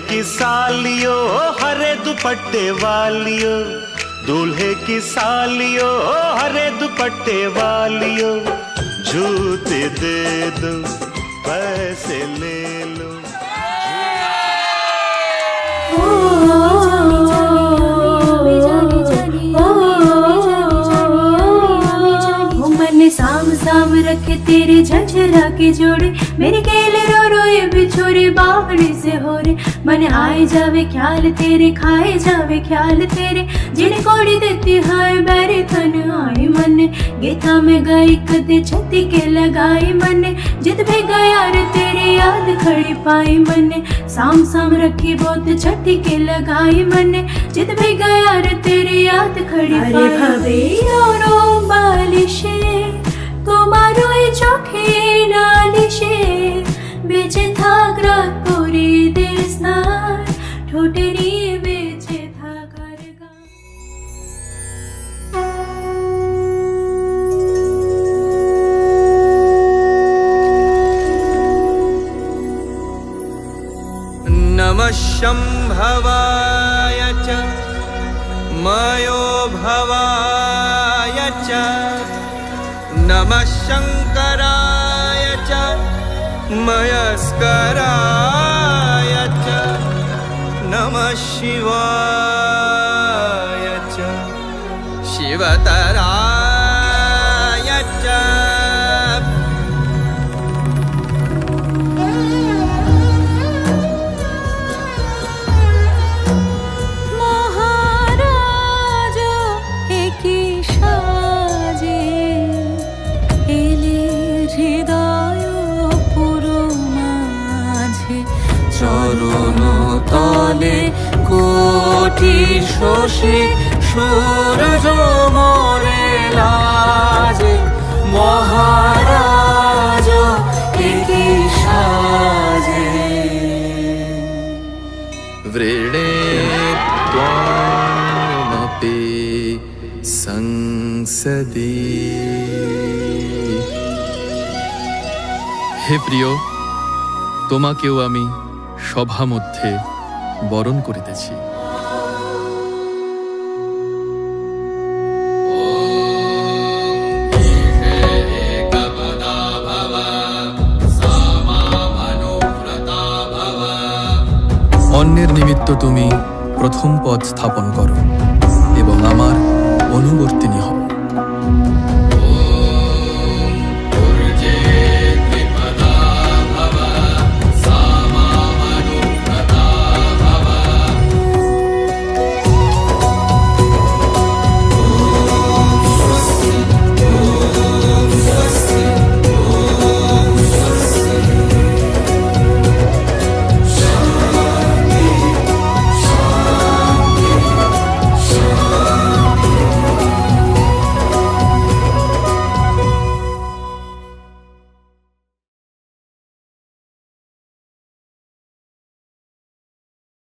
की सालियो हरे दुपट्टे वालियो, दूल्हे की सालियो हरे दुपट्टे वालियो, जूते दे दो पैसे ले लो। साम साम रखे तेरे झंझरा के जोड़े, मेरे केले रो रो ये बिछोरे बावड़ी से हो रे। मन आए जावे ख्याल तेरे, खाए जावे ख्याल तेरे, जिन्हें कोड़ी देती हाय बैरे तन आए मन। गीता में गाई कदे छत्ती के लगाई मन, जित भी गया रे तेरी याद खड़ी पाई मन। साम साम रखी बहुत छठी के लगाई मन, जित भी गया रे तेरी याद खड़ी पाई। भवे रो बालिशे তোমারও এই চোখে নালিশে, বেঁচে থাক রাত পরিদের স্নান, ঠোঁটে নিয়ে বেঁচে থাকার গান। नमः शम्भवाय च मयो भवाय च, नमः शंकराय च मयस्कराय च, नमः शिवाय च शिवतराय च। চরণ তলে কোটি শশী সূর্য মোরে লাজে, মহারাজ একি সাজে। वृणे त्वामपि संसदि। হে প্রিয়, তোমাকেও আমি সভা মধ্যে বরণ করিতেছি। অন্যের নিমিত্ত তুমি প্রথম পদ স্থাপন করো এবং আমার অনুবর্তিনী হও।